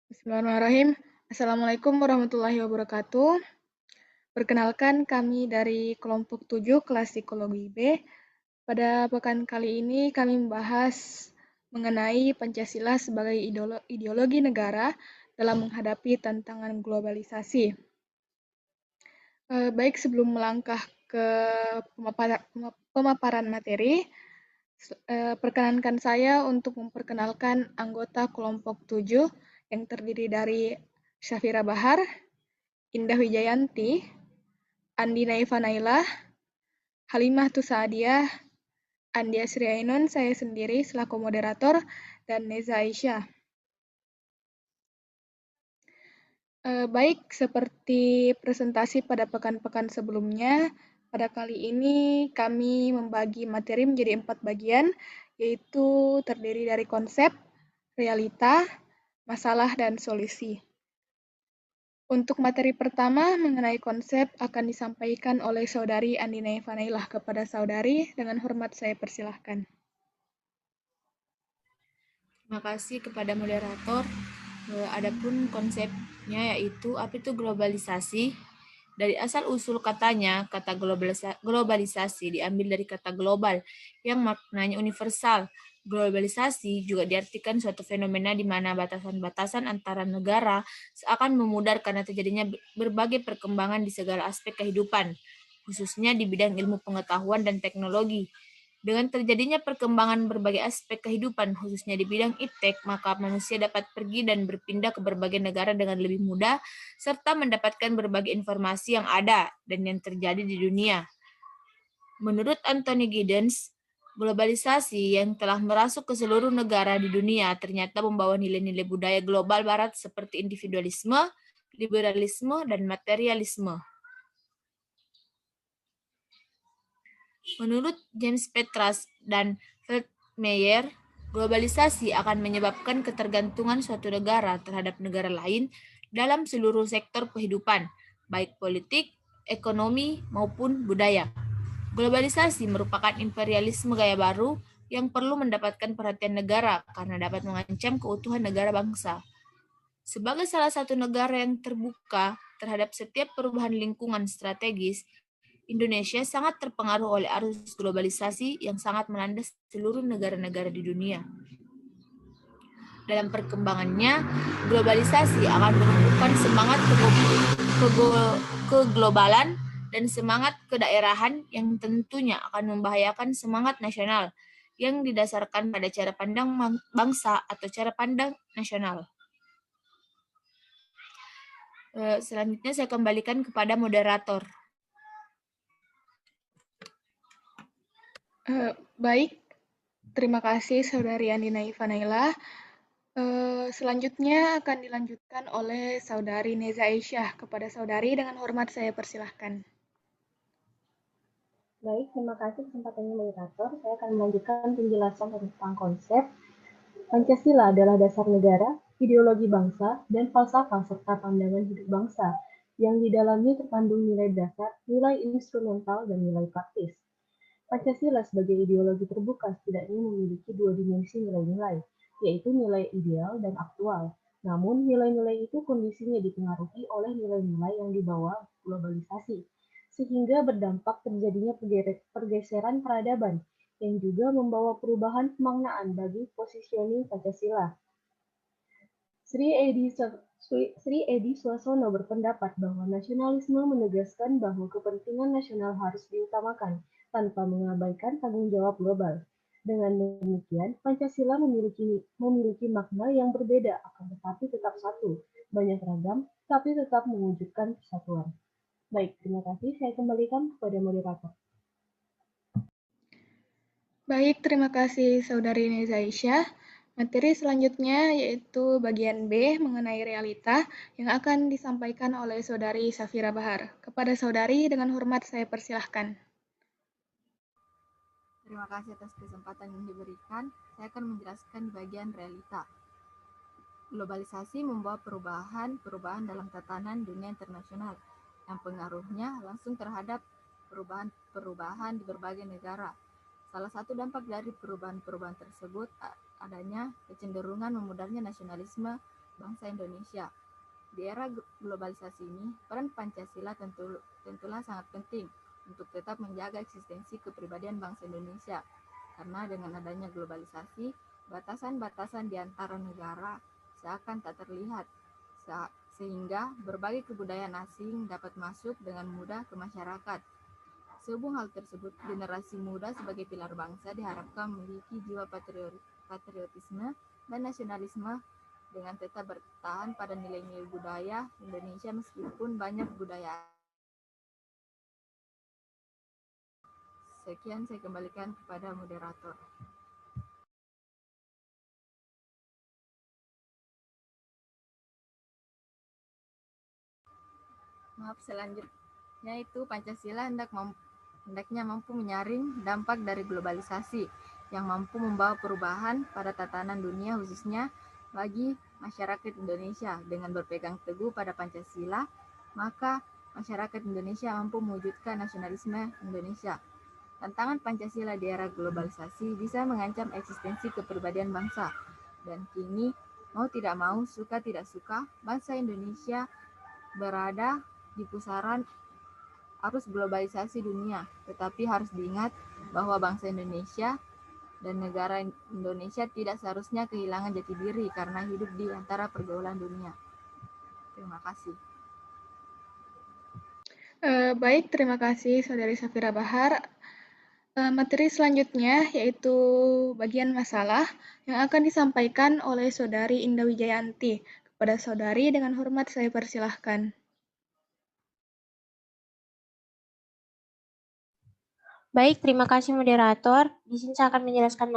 Bismillahirrahmanirrahim. Assalamualaikum warahmatullahi wabarakatuh. Perkenalkan kami dari kelompok 7 kelas psikologi B. Pada pekan kali ini kami membahas mengenai Pancasila sebagai ideologi negara dalam menghadapi tantangan globalisasi. Baik, sebelum melangkah ke pemaparan materi, perkenankan saya untuk memperkenalkan anggota kelompok 7 yang terdiri dari Syafira Bahar, Indah Wijayanti, Andi Naifa Nailah, Halimah Tusadiah, Andi Asri Ainun, saya sendiri selaku moderator, dan Neza Aisyah. Baik, seperti presentasi pada pekan-pekan sebelumnya, pada kali ini kami membagi materi menjadi 4 bagian, yaitu terdiri dari konsep, realita, masalah, dan solusi. Untuk materi pertama mengenai konsep akan disampaikan oleh Saudari Andi Naifa Nailah kepada Saudari. Dengan hormat saya persilahkan. Terima kasih kepada moderator. Adapun konsepnya yaitu apa itu globalisasi. Dari asal-usul katanya, kata globalisasi diambil dari kata global yang maknanya universal. Globalisasi juga diartikan suatu fenomena di mana batasan-batasan antara negara seakan memudar karena terjadinya berbagai perkembangan di segala aspek kehidupan, khususnya di bidang ilmu pengetahuan dan teknologi. Dengan terjadinya perkembangan berbagai aspek kehidupan, khususnya di bidang iptek, maka manusia dapat pergi dan berpindah ke berbagai negara dengan lebih mudah, serta mendapatkan berbagai informasi yang ada dan yang terjadi di dunia. Menurut Anthony Giddens, globalisasi yang telah merasuk ke seluruh negara di dunia ternyata membawa nilai-nilai budaya global barat seperti individualisme, liberalisme, dan materialisme. Menurut James Petras dan Feldmayer, globalisasi akan menyebabkan ketergantungan suatu negara terhadap negara lain dalam seluruh sektor kehidupan, baik politik, ekonomi, maupun budaya. Globalisasi merupakan imperialisme gaya baru yang perlu mendapatkan perhatian negara karena dapat mengancam keutuhan negara bangsa. Sebagai salah satu negara yang terbuka terhadap setiap perubahan lingkungan strategis, Indonesia sangat terpengaruh oleh arus globalisasi yang sangat melanda seluruh negara-negara di dunia. Dalam perkembangannya, globalisasi akan menumbuhkan semangat keglobalan dan semangat kedaerahan yang tentunya akan membahayakan semangat nasional yang didasarkan pada cara pandang bangsa atau cara pandang nasional. Selanjutnya saya kembalikan kepada moderator. Baik, terima kasih Saudari Andi Naifa Nailah. Selanjutnya akan dilanjutkan oleh Saudari Neza Aisyah. Kepada Saudari dengan hormat saya persilahkan. Baik, terima kasih kesempatannya moderator. Saya akan melanjutkan penjelasan tentang konsep. Pancasila adalah dasar negara, ideologi bangsa, dan falsafah serta pandangan hidup bangsa yang di dalamnya terkandung nilai dasar, nilai instrumental, dan nilai praktis. Pancasila sebagai ideologi terbuka setidaknya memiliki dua dimensi nilai-nilai, yaitu nilai ideal dan aktual. Namun, nilai-nilai itu kondisinya dipengaruhi oleh nilai-nilai yang dibawa globalisasi, sehingga berdampak terjadinya pergeseran peradaban yang juga membawa perubahan pemaknaan bagi positioning Pancasila. Sri Edi Suasono berpendapat bahwa nasionalisme menegaskan bahwa kepentingan nasional harus diutamakan tanpa mengabaikan tanggung jawab global. Dengan demikian, Pancasila memiliki makna yang berbeda akan tetapi tetap satu, banyak ragam, tapi tetap mewujudkan persatuan. Baik, terima kasih. Saya kembalikan kepada moderator. Baik, terima kasih Saudari Neza Aisyah. Materi selanjutnya yaitu bagian B mengenai realita yang akan disampaikan oleh Saudari Syafira Bahar. Kepada Saudari dengan hormat saya persilahkan. Terima kasih atas kesempatan yang diberikan. Saya akan menjelaskan bagian realita. Globalisasi membawa perubahan dalam tatanan dunia internasional yang pengaruhnya langsung terhadap perubahan di berbagai negara. Salah satu dampak dari perubahan-perubahan tersebut adanya kecenderungan memudarnya nasionalisme bangsa Indonesia. Di era globalisasi ini, peran Pancasila tentulah sangat penting untuk tetap menjaga eksistensi kepribadian bangsa Indonesia. Karena dengan adanya globalisasi, batasan-batasan di antara negara seakan tak terlihat, sehingga berbagai kebudayaan asing dapat masuk dengan mudah ke masyarakat. Sehubung hal tersebut, generasi muda sebagai pilar bangsa diharapkan memiliki jiwa patriotisme dan nasionalisme dengan tetap bertahan pada nilai-nilai budaya Indonesia meskipun banyak budaya. Sekian saya kembalikan kepada moderator. Maaf, selanjutnya itu Pancasila hendaknya mampu menyaring dampak dari globalisasi yang mampu membawa perubahan pada tatanan dunia khususnya bagi masyarakat Indonesia. Dengan berpegang teguh pada Pancasila, maka masyarakat Indonesia mampu mewujudkan nasionalisme Indonesia. Tantangan Pancasila di era globalisasi bisa mengancam eksistensi kepribadian bangsa. Dan kini, mau tidak mau, suka tidak suka, bangsa Indonesia berada di pusaran arus globalisasi dunia. Tetapi harus diingat bahwa bangsa Indonesia dan negara Indonesia tidak seharusnya kehilangan jati diri karena hidup di antara pergaulan dunia. Terima kasih. Baik, terima kasih Saudari Safira Bahar. Materi selanjutnya yaitu bagian masalah yang akan disampaikan oleh Saudari Indah Wijayanti. Kepada Saudari dengan hormat saya persilahkan. Baik, terima kasih moderator. Di sini saya akan menjelaskan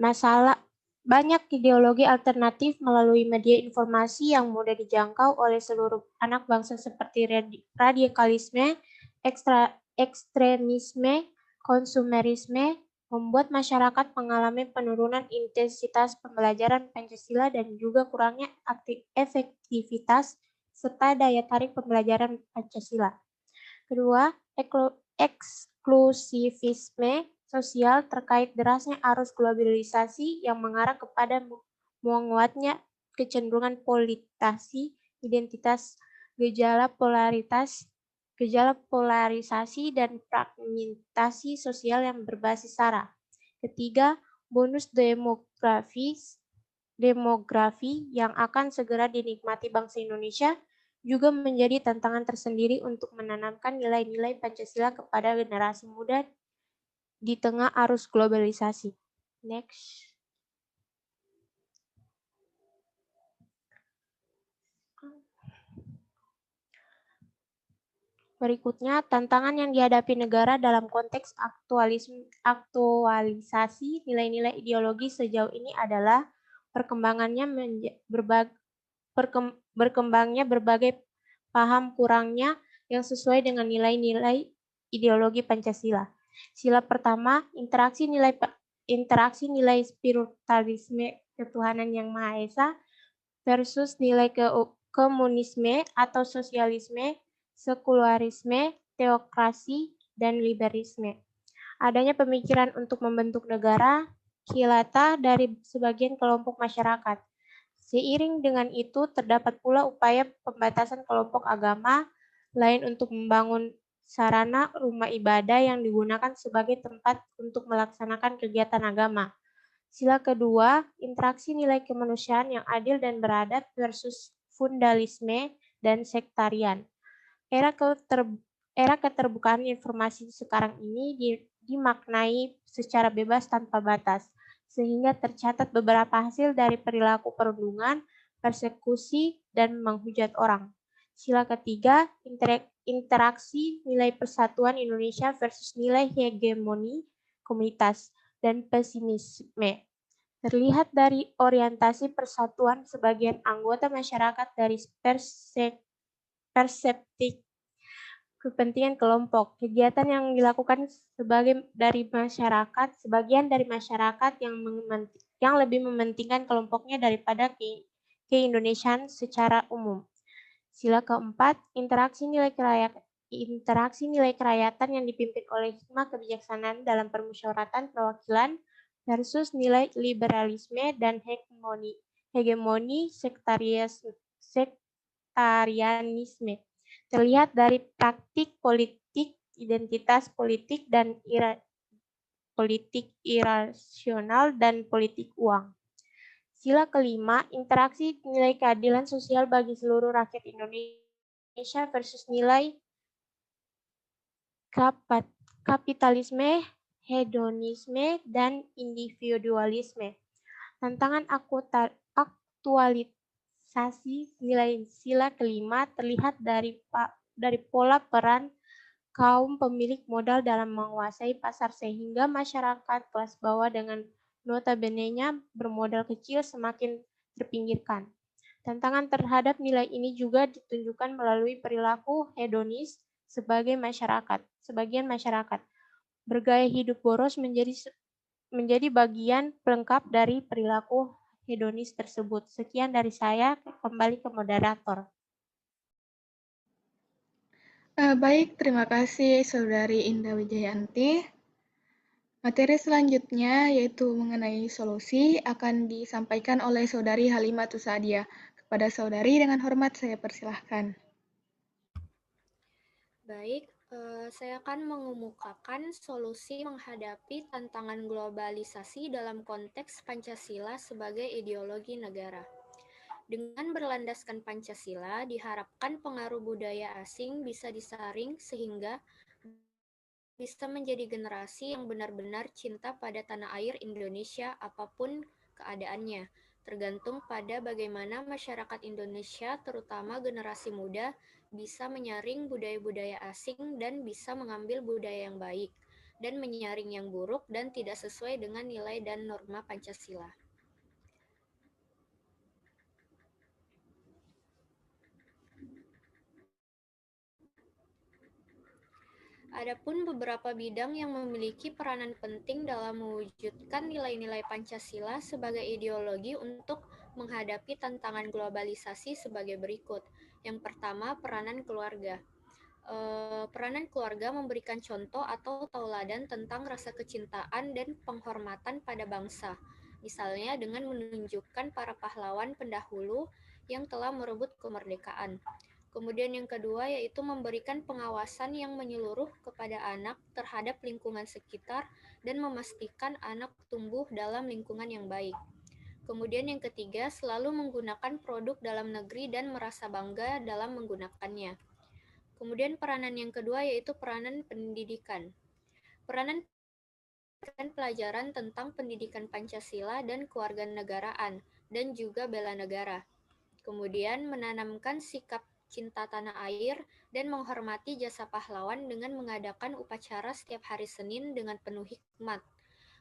masalah banyak ideologi alternatif melalui media informasi yang mudah dijangkau oleh seluruh anak bangsa seperti radikalisme, ekstremisme, konsumerisme, membuat masyarakat mengalami penurunan intensitas pembelajaran Pancasila dan juga kurangnya efektivitas serta daya tarik pembelajaran Pancasila. Kedua, eksklusivisme sosial terkait derasnya arus globalisasi yang mengarah kepada menguatnya kecenderungan politisasi identitas, gejala polarisasi dan fragmentasi sosial yang berbasis sara. Ketiga, bonus demografi yang akan segera dinikmati bangsa Indonesia juga menjadi tantangan tersendiri untuk menanamkan nilai-nilai Pancasila kepada generasi muda di tengah arus globalisasi. Next. Berikutnya, tantangan yang dihadapi negara dalam konteks aktualisasi nilai-nilai ideologi sejauh ini adalah berkembangnya berbagai paham kurangnya yang sesuai dengan nilai-nilai ideologi Pancasila. Sila pertama, interaksi nilai spiritualisme ketuhanan yang Maha Esa versus nilai komunisme atau sosialisme, sekularisme, teokrasi, dan liberalisme. Adanya pemikiran untuk membentuk negara kilata dari sebagian kelompok masyarakat. Seiring dengan itu, terdapat pula upaya pembatasan kelompok agama lain untuk membangun sarana rumah ibadah yang digunakan sebagai tempat untuk melaksanakan kegiatan agama. Sila kedua, interaksi nilai kemanusiaan yang adil dan beradab versus fundalisme dan sektarian. Era keterbukaan informasi sekarang ini dimaknai secara bebas tanpa batas, sehingga tercatat beberapa hasil dari perilaku perundungan, persekusi, dan menghujat orang. Sila ketiga, interaksi nilai persatuan Indonesia versus nilai hegemoni komunitas dan pesimisme. Terlihat dari orientasi persatuan sebagian anggota masyarakat dari persepsi kepentingan kelompok. Kegiatan yang dilakukan sebagian dari masyarakat yang lebih mementingkan kelompoknya daripada keindonesiaan secara umum. Sila keempat, interaksi nilai kerakyatan yang dipimpin oleh hikmah kebijaksanaan dalam permusyawaratan perwakilan versus nilai liberalisme dan hegemoni sektarianisme. Terlihat dari praktik politik, identitas politik, dan politik irasional dan politik uang. Sila kelima, interaksi nilai keadilan sosial bagi seluruh rakyat Indonesia versus nilai kapitalisme, hedonisme, dan individualisme. Tantangan aktualisasi nilai sila kelima terlihat dari pola peran kaum pemilik modal dalam menguasai pasar sehingga masyarakat kelas bawah dengan notabene-nya bermodal kecil semakin terpinggirkan. Tantangan terhadap nilai ini juga ditunjukkan melalui perilaku hedonis sebagian masyarakat. Bergaya hidup boros menjadi bagian pelengkap dari perilaku hedonis tersebut. Sekian dari saya, kembali ke moderator. Baik, terima kasih Saudari Indah Wijayanti. Materi selanjutnya yaitu mengenai solusi akan disampaikan oleh Saudari Halimah Tusadia. Kepada Saudari dengan hormat saya persilahkan. Baik, saya akan mengemukakan solusi menghadapi tantangan globalisasi dalam konteks Pancasila sebagai ideologi negara. Dengan berlandaskan Pancasila, diharapkan pengaruh budaya asing bisa disaring sehingga bisa menjadi generasi yang benar-benar cinta pada tanah air Indonesia apapun keadaannya, tergantung pada bagaimana masyarakat Indonesia, terutama generasi muda, bisa menyaring budaya-budaya asing dan bisa mengambil budaya yang baik, dan menyaring yang buruk dan tidak sesuai dengan nilai dan norma Pancasila. Adapun beberapa bidang yang memiliki peranan penting dalam mewujudkan nilai-nilai Pancasila sebagai ideologi untuk menghadapi tantangan globalisasi sebagai berikut. Yang pertama, peranan keluarga. Peranan keluarga memberikan contoh atau tauladan tentang rasa kecintaan dan penghormatan pada bangsa. Misalnya dengan menunjukkan para pahlawan pendahulu yang telah merebut kemerdekaan. Kemudian yang kedua yaitu memberikan pengawasan yang menyeluruh kepada anak terhadap lingkungan sekitar dan memastikan anak tumbuh dalam lingkungan yang baik. Kemudian yang ketiga, selalu menggunakan produk dalam negeri dan merasa bangga dalam menggunakannya. Kemudian peranan yang kedua yaitu peranan pendidikan. Peranan pelajaran tentang pendidikan Pancasila dan kewarganegaraan dan juga bela negara. Kemudian menanamkan sikap cinta tanah air dan menghormati jasa pahlawan dengan mengadakan upacara setiap hari Senin dengan penuh hikmat.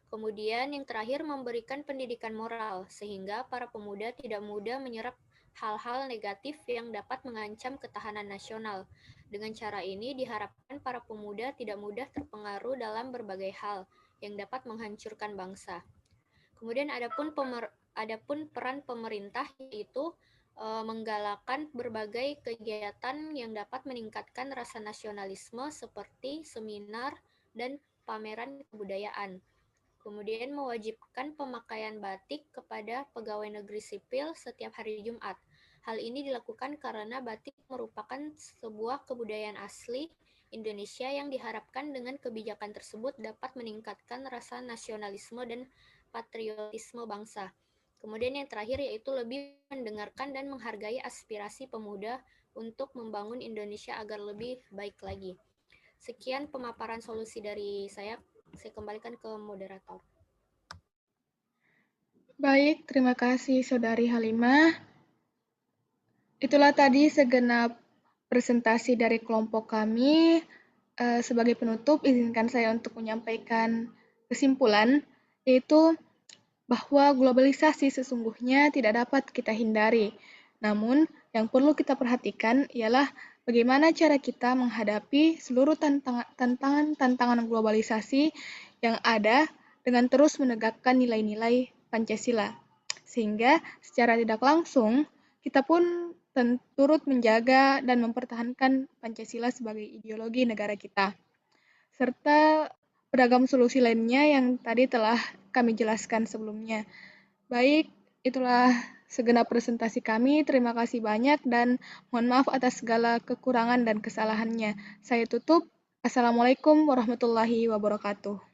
Kemudian yang terakhir memberikan pendidikan moral sehingga para pemuda tidak mudah menyerap hal-hal negatif yang dapat mengancam ketahanan nasional. Dengan cara ini diharapkan para pemuda tidak mudah terpengaruh dalam berbagai hal yang dapat menghancurkan bangsa. Kemudian adapun peran pemerintah yaitu menggalakkan berbagai kegiatan yang dapat meningkatkan rasa nasionalisme seperti seminar dan pameran kebudayaan. Kemudian mewajibkan pemakaian batik kepada pegawai negeri sipil setiap hari Jumat. Hal ini dilakukan karena batik merupakan sebuah kebudayaan asli Indonesia yang diharapkan dengan kebijakan tersebut dapat meningkatkan rasa nasionalisme dan patriotisme bangsa. Kemudian yang terakhir yaitu lebih mendengarkan dan menghargai aspirasi pemuda untuk membangun Indonesia agar lebih baik lagi. Sekian pemaparan solusi dari saya kembalikan ke moderator. Baik, terima kasih Saudari Halimah. Itulah tadi segenap presentasi dari kelompok kami. Sebagai penutup, izinkan saya untuk menyampaikan kesimpulan, yaitu bahwa globalisasi sesungguhnya tidak dapat kita hindari. Namun, yang perlu kita perhatikan ialah bagaimana cara kita menghadapi seluruh tantangan globalisasi yang ada dengan terus menegakkan nilai-nilai Pancasila. Sehingga secara tidak langsung, kita pun turut menjaga dan mempertahankan Pancasila sebagai ideologi negara kita. Serta beragam solusi lainnya yang tadi telah kami jelaskan sebelumnya. Baik, itulah segenap presentasi kami. Terima kasih banyak dan mohon maaf atas segala kekurangan dan kesalahannya. Saya tutup. Assalamualaikum warahmatullahi wabarakatuh.